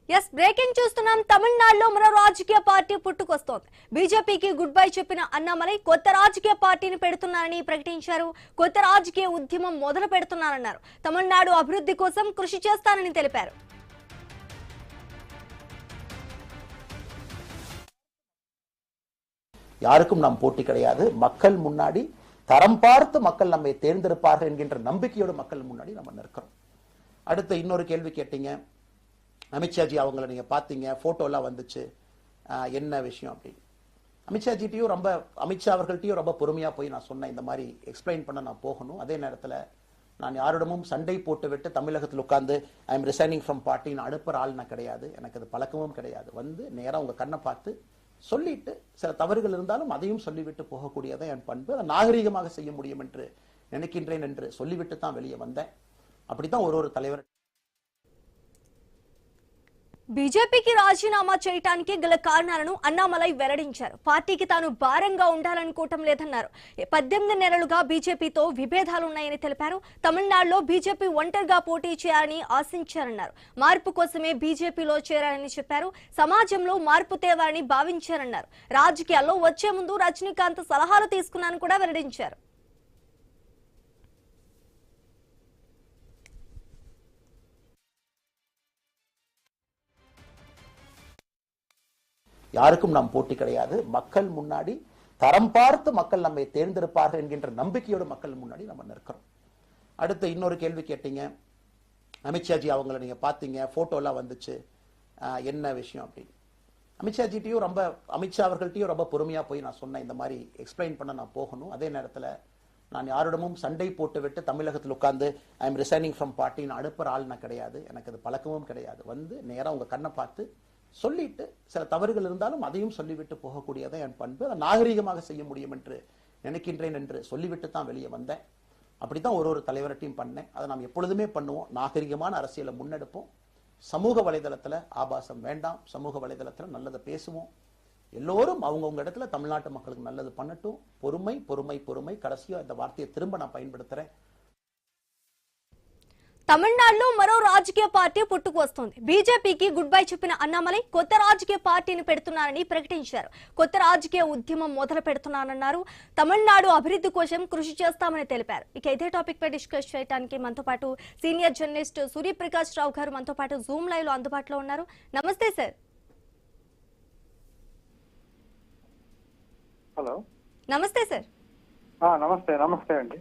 Yes breaking చూస్తున్నాం. తమిళనాడులో మరో రాజకీయ పార్టీ పుట్టుకొస్తోంది. బీజేపీకి గుడ్ బై చెప్పిన అన్నామలై కొత్త రాజకీయ పార్టీని పెడుతున్నారని ప్రకటించారు. కొత్త రాజకీయ ఉద్యమం మొదలు పెడుతున్నారన్నారు. తమిళనాడు అభివృద్ధి కోసం కృషి చేస్తానని తెలిపారు. யாருக்கும் நாம் போட்டி கிடையாது. மக்கள் முன்னாடி தரம் பார்த்து மக்கள் நம்மை தேர்ந்தெடுப்பார்கள் என்கின்ற நம்பிக்கையோடு மக்கள் முன்னாடி நம்ம நிற்கிறோம். அடுத்த இன்னொரு கேள்வி கேட்டீங்க, அமித்ஷாஜி அவங்கள நீங்க பாத்தீங்க, போட்டோலாம் வந்துச்சு, என்ன விஷயம் அப்படின்னு. அமித்ஷாஜிட்டையும் அமித்ஷா அவர்கள்ட்டையும் ரொம்ப பொறுமையா போய் நான் சொன்னேன், இந்த மாதிரி எக்ஸ்பிளைன் பண்ண நான் போகணும். அதே நேரத்தில் நான் யாரிடமும் சண்டை போட்டு விட்டு தமிழகத்தில் உட்கார்ந்து I am resigning from party நான் அனுப்புற ஆள் நான் கிடையாது. எனக்கு அது பழக்கமும் கிடையாது. வந்து நேரம் உங்க கண்ணை பார்த்து சொல்லிட்டு சில தவறுகள் இருந்தாலும் அதையும் சொல்லிவிட்டு போகக்கூடியதான் என் பண்பு. அதை நாகரீகமாக செய்ய முடியும் என்று நினைக்கின்றேன் என்று சொல்லிவிட்டு தான் வெளியே வந்தேன். அப்படித்தான் ஒரு தலைவர். బీజేపీకి రాజీనామా చేయడానికి గల కారణాలను అన్నామలై వెల్లడించారు. పార్టీకి తాను భారంగా ఉండాలనుకోవటం లేదన్నారు. 18 నెలలుగా బీజేపీతో విభేదాలున్నాయని తెలిపారు. తమిళనాడులో బీజేపీ ఒంటరిగా పోటీ చేయాలని ఆశించారన్నారు. మార్పు కోసమే బీజేపీలో చేరారని చెప్పారు. సమాజంలో మార్పు తేవాలని భావించారన్నారు. రాజకీయాల్లో వచ్చే ముందు రజనీకాంత్ సలహాలు తీసుకున్నారని కూడా వెల్లడించారు. யாருக்கும் நாம் போட்டி கிடையாது. மக்கள் முன்னாடி தரம் பார்த்து மக்கள் நம்மை தேர்ந்தெடுப்பார்கள் என்கின்ற நம்பிக்கையோடு மக்கள் முன்னாடி நம்ம நிற்கிறோம். அடுத்த இன்னொரு கேள்வி கேட்டீங்க, அமித்ஷாஜி அவங்கள நீங்க பாத்தீங்க, போட்டோலாம் வந்துச்சு, என்ன விஷயம் அப்படின்னு. அமித்ஷாஜிட்டையும் அமித்ஷா அவர்கள்ட்டையும் ரொம்ப பொறுமையா போய் நான் சொன்னேன், இந்த மாதிரி எக்ஸ்பிளைன் பண்ண நான் போகணும். அதே நேரத்தில் நான் யாரிடமும் சண்டை போட்டு விட்டு தமிழகத்தில் உட்கார்ந்து I am resigning from party நான் அனுப்புற ஆள் நான் கிடையாது. எனக்கு அது பழக்கமும் கிடையாது. வந்து நேரம் உங்க கண்ணை பார்த்து சொல்லிட்டு சில தவறுகள் இருந்தாலும் அதையும் சொல்லிவிட்டு போகக்கூடியதான் என் பண்பு. அதை நாகரீகமாக செய்ய முடியும் என்று நினைக்கின்றேன் என்று சொல்லிவிட்டு தான் வெளியே வந்தேன். அப்படித்தான் ஒரு தலைவர்ட்டையும் பண்ணேன். அதை நாம் எப்பொழுதுமே பண்ணுவோம். நாகரிகமான அரசியலை முன்னெடுப்போம். சமூக வலைதளத்தில் ஆபாசம் வேண்டாம். சமூக வலைதளத்தில் நல்லதை பேசுவோம். எல்லோரும் அவங்கவுங்க இடத்துல தமிழ்நாட்டு மக்களுக்கு நல்லது பண்ணட்டும். பொறுமை பொறுமை பொறுமை. கடைசியா இந்த வார்த்தையை திரும்ப நான் பயன்படுத்துறேன். తమిళనాడులో మరో రాజకీయ పార్టీ పుట్టుకొస్తోంది. బీజేపీకి గుడ్ బై చెప్పిన అన్నామలై కొత్త రాజకీయ పార్టీని పెడుతున్నారని ప్రకటించారు. కొత్త రాజకీయ ఉద్యమం మొదలు పెడుతున్నారన్నారు. తమిళనాడు అభివృద్ధి కోసం కృషి చేస్తామని తెలిపారు. ఇక ఇదే టాపిక్ పై డిస్కస్ చేయడానికి మనతో పాటు సీనియర్ జర్నలిస్ట్ సూర్యప్రకాష్ రావు గారు మనతో పాటు జూమ్ లైవ్ లో అందుబాటులో ఉన్నారు. నమస్తే సార్. హలో, నమస్తే సార్. నమస్తే అండి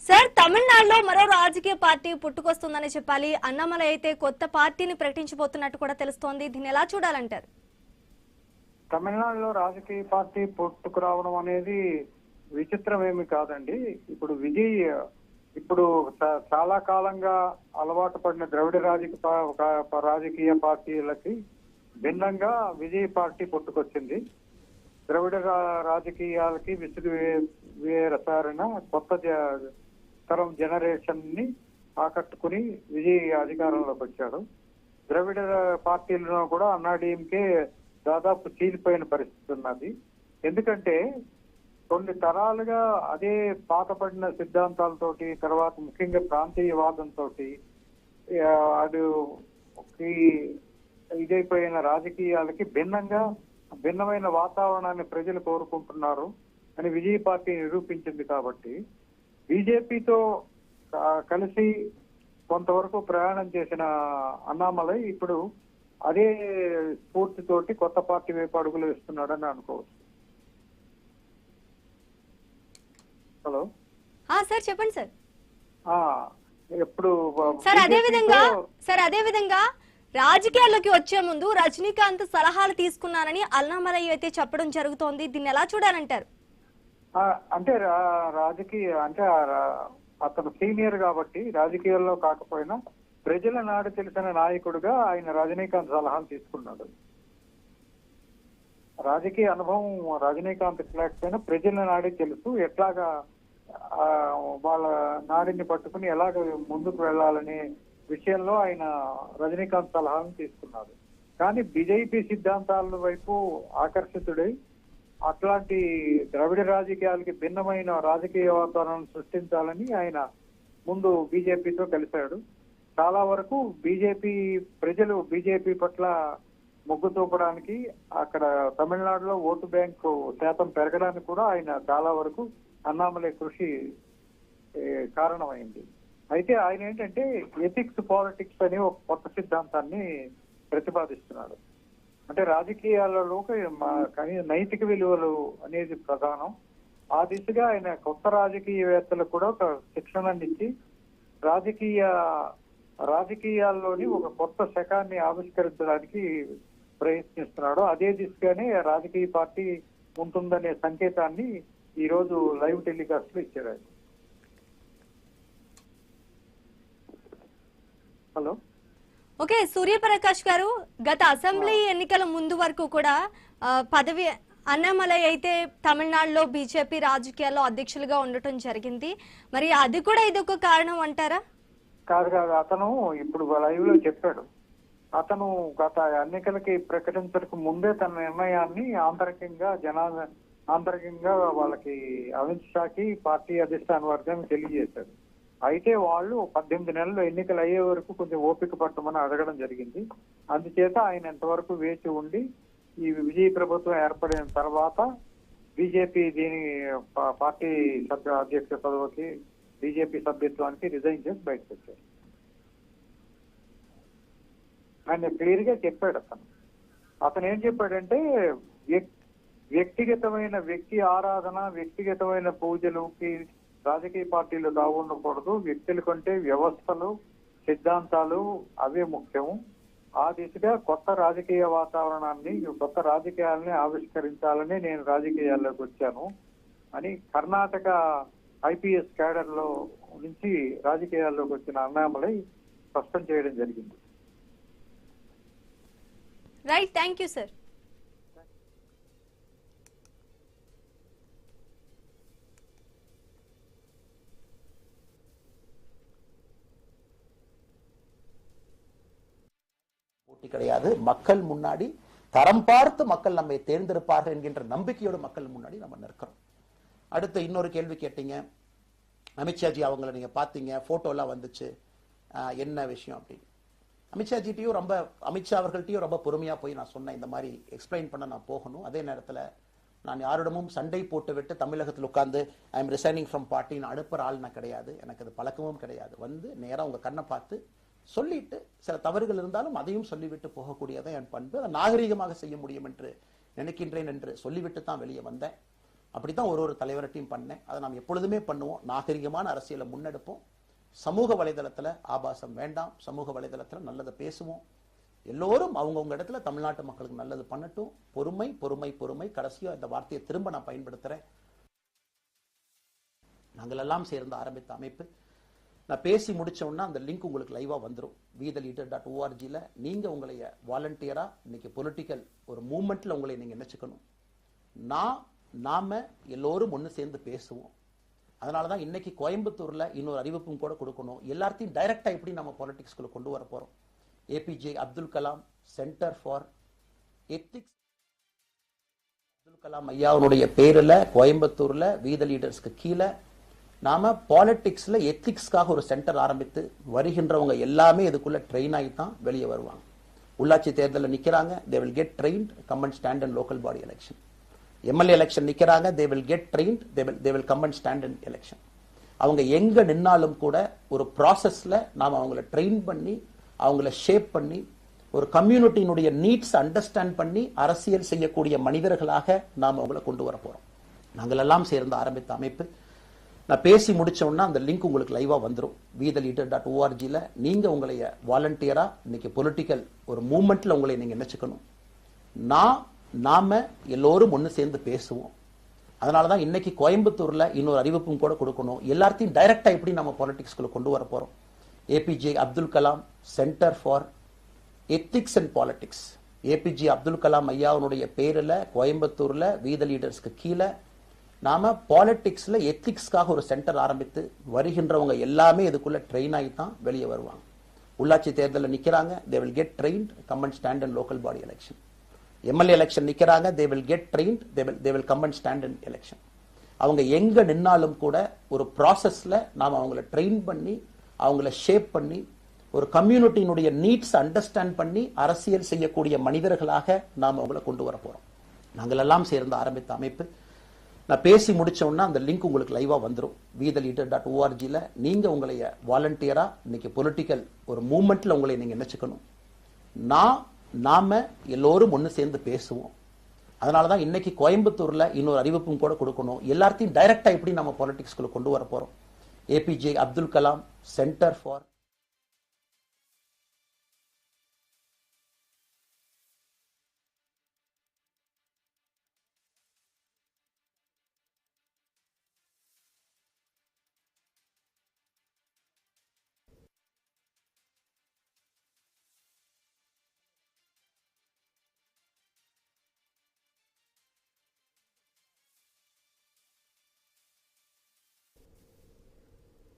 సార్, తమిళనాడులో మరో రాజకీయ పార్టీ పుట్టుకొస్తుందని చెప్పాలి. అన్నామలై అయితే కొత్త పార్టీని ప్రకటించబోతున్నట్టు కూడా తెలుస్తోంది. దీన్ని ఎలా చూడాలంటారు? తమిళనాడులో రాజకీయ పార్టీ పుట్టుకురావడం అనేది విచిత్రం ఏమి కాదండి. ఇప్పుడు చాలా కాలంగా అలవాటు పడిన ద్రవిడ రాజకీయ పార్టీలకి భిన్నంగా విజయ్ పార్టీ పుట్టుకొచ్చింది. ద్రవిడ రాజకీయాలకి విసుగు వేరసారిన కొత్త తరం జనరేషన్ ని ఆకట్టుకుని విజయ్ అధికారంలోకి వచ్చాడు. ద్రవిడ పార్టీలలో కూడా అన్నాడీఎంకే దాదాపు చీలిపోయిన పరిస్థితి ఉన్నది. ఎందుకంటే కొన్ని తరాలుగా అదే పాతపడిన సిద్ధాంతాలతోటి, తర్వాత ముఖ్యంగా ప్రాంతీయవాదంతో అది ఇదైపోయిన రాజకీయాలకి భిన్నమైన వాతావరణాన్ని ప్రజలు కోరుకుంటున్నారు అని విజయ్ పార్టీ నిరూపించింది. కాబట్టి బీజేపీతో కలిసి కొంతవరకు ప్రయాణం చేసిన అన్నామలై ఇప్పుడు అదే స్ఫూర్తితోటి కొత్త పార్టీ వైపు అడుగులు వేస్తున్నాడని అనుకోవచ్చు. హలో సార్, చెప్పండి సార్. ఎప్పుడు అదే విధంగా రాజకీయాల్లోకి వచ్చే ముందు రజనీకాంత్ సలహాలు తీసుకున్నారని అన్నామలై అయితే చెప్పడం జరుగుతోంది. దీన్ని ఎలా చూడాలంటారు? అంటే అతను సీనియర్ కాబట్టి రాజకీయాల్లో కాకపోయినా ప్రజల నాడు తెలిసిన నాయకుడిగా ఆయన రజనీకాంత్ సలహాలు తీసుకున్నాడు. రాజకీయ అనుభవం రజనీకాంత్ లేకపోయినా ప్రజల నాడి తెలుసు, ఎట్లాగా వాళ్ళ నాడిని పట్టుకుని ఎలాగ ముందుకు వెళ్ళాలనే విషయంలో ఆయన రజనీకాంత్ సలహాలను తీసుకున్నాడు. కానీ బీజేపీ సిద్ధాంతాల వైపు ఆకర్షితుడై అట్లాంటి ద్రవిడ రాజకీయాలకి భిన్నమైన రాజకీయ వాతావరణం సృష్టించాలని ఆయన ముందు బీజేపీతో కలిశాడు. చాలా వరకు ప్రజలు బీజేపీ పట్ల మొగ్గు చూపడానికి, అక్కడ తమిళనాడులో ఓటు బ్యాంకు శాతం పెరగడానికి కూడా ఆయన చాలా వరకు అన్నామలై కృషి కారణమైంది. అయితే ఆయన ఏంటంటే ఎథిక్స్ పాలిటిక్స్ అనే ఒక కొత్త సిద్ధాంతాన్ని ప్రతిపాదిస్తున్నాడు. అంటే రాజకీయాలలో నైతిక విలువలు అనేది ప్రధానం. ఆ దిశగా ఆయన కొత్త రాజకీయవేత్తలకు కూడా ఒక శిక్షణనిచ్చి రాజకీయాల్లోని ఒక కొత్త శకాన్ని ఆవిష్కరించడానికి ప్రయత్నిస్తున్నాడు. అదే దిశగానే రాజకీయ పార్టీ ఉంటుందనే సంకేతాన్ని ఈ రోజు లైవ్ టెలికాస్ట్ లో ఇచ్చారు. హలో, ఓకే సూర్యప్రకాష్ గారు, గత అసెంబ్లీ ఎన్నికల ముందు వరకు కూడా పదవి అన్నామలై అయితే తమిళనాడులో బీజేపీ రాజకీయాల్లో అధ్యక్షులుగా ఉండటం జరిగింది. మరి అది కూడా ఇదొక కారణం అంటారా? కాదు, అతను ఇప్పుడు లైవ్ లో చెప్పాడు. అతను గత ఎన్నికలకి ప్రకటించడానికి ముందే తన నిర్ణయాన్ని ఆంతరికంగా వాళ్ళకి అమిత్ షాకి పార్టీ అధిష్టాన వర్గానికి తెలియజేశారు. అయితే వాళ్ళు 18 నెలలు ఎన్నికలు అయ్యే వరకు కొంచెం ఓపిక పట్టమని అడగడం జరిగింది. అందుచేత ఆయన ఎంతవరకు వేచి ఉండి ఈ విజయ ప్రభుత్వం ఏర్పడిన తర్వాత బీజేపీ దీని పార్టీ అధ్యక్ష పదవికి బీజేపీ సభ్యత్వానికి రిజైన్ చేసి బయటకు వచ్చారు. ఆయన క్లియర్ గా చెప్పాడు. అతను ఏం చెప్పాడంటే వ్యక్తిగతమైన వ్యక్తి ఆరాధన, వ్యక్తిగతమైన పూజలుకి రాజకీయ పార్టీలు దాగుండకూడదు. వ్యక్తుల కంటే వ్యవస్థలు, సిద్ధాంతాలు అవే ముఖ్యం. ఆ దిశగా కొత్త రాజకీయ వాతావరణాన్ని, కొత్త రాజకీయాలని ఆవిష్కరించాలని నేను రాజకీయాల్లోకి వచ్చాను అని కర్ణాటక ఐపీఎస్ క్యాడర్ లో నుంచి రాజకీయాల్లోకి వచ్చిన అన్నామలై స్పష్టం చేయడం జరిగింది. Right, thank you sir. கிடையாது. மக்கள் முன்னாடி தரம் பார்த்து மக்கள் நம்மை தேர்ந்தெடுப்பார்கள் என்கின்ற நம்பிக்கையோடு மக்கள் முன்னாடி நம்ம நிற்கிறோம். அடுத்து இன்னொரு கேள்வி கேட்டீங்க. அமித்ஷாஜி அவங்களை நீங்க பாத்தீங்க, போட்டோ எல்லாம் வந்துச்சு, என்ன விஷயம் அப்படின்னு. அமித்ஷாஜிட்டையும் அமித்ஷா அவர்கள்ட்டையும் ரொம்ப பொறுமையா போய் நான் சொன்னேன், இந்த மாதிரி எக்ஸ்பிளைன் பண்ண நான் போகணும். அதே நேரத்தில் நான் யாரிடமும் சண்டை போட்டு விட்டு தமிழகத்தில் உட்கார்ந்து I am resigning from party நான் அனுப்புற ஆள் நான் கிடையாது. எனக்கு அது பழக்கமும் கிடையாது. நேரம் உங்க கண்ணை பார்த்து சொல்லிட்டு சில தவறுகள் இருந்தாலும் அதையும் சொல்லிவிட்டு போகக்கூடியதான் என் பண்பு. அதை நாகரீகமாக செய்ய முடியும் என்று நினைக்கின்றேன் என்று சொல்லிவிட்டு தான் வெளியே வந்தேன். அப்படித்தான் ஒரு தலைவர்கிட்டையும் பண்ணேன். அதை நாம் எப்பொழுதுமே பண்ணுவோம். நாகரிகமான அரசியலை முன்னெடுப்போம். சமூக வலைதளத்தில் ஆபாசம் வேண்டாம். சமூக வலைதளத்தில் நல்லதை பேசுவோம். எல்லோரும் அவங்கவுங்க இடத்துல தமிழ்நாட்டு மக்களுக்கு நல்லது பண்ணட்டும். பொறுமை பொறுமை பொறுமை. கடைசியா இந்த வார்த்தையை திரும்ப நான் பயன்படுத்துறேன். நாங்கள் எல்லாம் சேர்ந்து ஆரம்பித்த அமைப்பு. நான் பேசி முடிச்சோன்னா அந்த லிங்க் உங்களுக்கு லைவா வந்துடும். wetheLeader.org நீங்க உங்களைய வாலண்டியரா இன்னைக்கு பொலிட்டிக்கல் ஒரு மூவ்மெண்ட்ல உங்களை நீங்க நினைச்சுக்கணும். நாம எல்லோரும் ஒன்று சேர்ந்து பேசுவோம். அதனாலதான் இன்னைக்கு கோயம்புத்தூர்ல இன்னொரு அறிவிப்பும் கூட கொடுக்கணும். எல்லாத்தையும் டைரக்டா எப்படி நம்ம பாலிடிக்ஸ்குள்ள கொண்டு வர போறோம். APJ Abdul Kalam centre for ethics, Abdul Kalam ஐயாவுடைய பேர்ல கோயம்புத்தூர்ல வீத லீடர்ஸ்க்கு கீழே நாம பாலிடிக்ஸ்ல எத்திக்ஸ்க்காக ஒரு சென்டர் ஆரம்பித்து வருகின்றவங்க எல்லாமே இதுக்குள்ள ட்ரெயின் ஆகி தான் வெளியே வருவாங்க. உள்ளாட்சி தேர்தலில் நிக்கிறாங்க, they will get trained, come and stand in local body election. MLA election நிக்கிறாங்க, they will get trained, they will come and stand in election. அவங்க எங்க நின்னாலும் கூட ஒரு ப்ராசஸ்ல நாம அவங்கள ட்ரெயின் பண்ணி, அவங்கள ஷேப் பண்ணி, ஒரு கம்யூனிட்டியினுடைய நீட்ஸ் அண்டர்ஸ்டாண்ட் பண்ணி அரசியல் செய்யக்கூடிய மனிதர்களாக நாம அவங்கள கொண்டு வர போறோம். நாங்கள் எல்லாம் சேர்ந்து ஆரம்பித்த அமைப்பு. நான் பேசி முடிச்சோன்னா அந்த லிங்க் உங்களுக்கு லைவா வந்துடும். wetheLeader.org நீங்க உங்களைய வாலண்டியரா இன்னைக்கு பொலிட்டிக்கல் ஒரு மூவ்மெண்ட்ல உங்களை நீங்க நினைச்சுக்கணும். நாம எல்லோரும் ஒன்று சேர்ந்து பேசுவோம். அதனாலதான் இன்னைக்கு கோயம்புத்தூர்ல இன்னொரு அறிவிப்பும் கூட கொடுக்கணும். எல்லாத்தையும் டைரக்டா எப்படி நம்ம பாலிடிக்ஸ்குள்ள கொண்டு வர போறோம். APJ Abdul Kalam centre for ethics and politics. APJ Abdul Kalam ஐயாவுடைய பேர்ல கோயம்புத்தூர்ல வீத லீடர்ஸ்க்கு கீழே நாம பாலிடிக்ஸ்ல எத்திக்ஸ்க்காக ஒரு சென்டர் ஆரம்பித்து வருகின்றவங்க எல்லாமே இதுக்குள்ள ட்ரெயின் ஆகி தான் வெளியே வருவாங்க. உள்ளாட்சி தேர்தலில் நிக்கிறாங்க, they will get trained, come and stand in local body election. MLA election நிக்கிறாங்க, they will get trained, they will come and stand in election. அவங்க எங்க நின்னாலும் கூட ஒரு ப்ராசஸ்ல நாம அவங்கள ட்ரெயின் பண்ணி, அவங்கள ஷேப் பண்ணி, ஒரு கம்யூனிட்டியினுடைய நீட்ஸ் அண்டர்ஸ்டாண்ட் பண்ணி அரசியல் செய்யக்கூடிய மனிதர்களாக நாம் அவங்களை கொண்டு வர போறோம். நாங்கள் எல்லாம் சேர்ந்து ஆரம்பித்த அமைப்பு. நான் பேசி முடிச்சோன்னா அந்த லிங்க் உங்களுக்கு லைவா வந்துடும். wetheLeader.org நீங்க உங்களை வாலண்டியரா இன்னைக்கு பொலிட்டிக்கல் ஒரு மூவ்மெண்ட்ல உங்களை நீங்க நினைச்சுக்கணும். நாம எல்லோரும் ஒன்று சேர்ந்து பேசுவோம். அதனாலதான் இன்னைக்கு கோயம்புத்தூர்ல இன்னொரு அறிவிப்பும் கூட கொடுக்கணும். எல்லாத்தையும் டைரக்டா எப்படி நம்ம பாலிடிக்ஸ்குள்ள கொண்டு வர போறோம். APJ Abdul Kalam centre for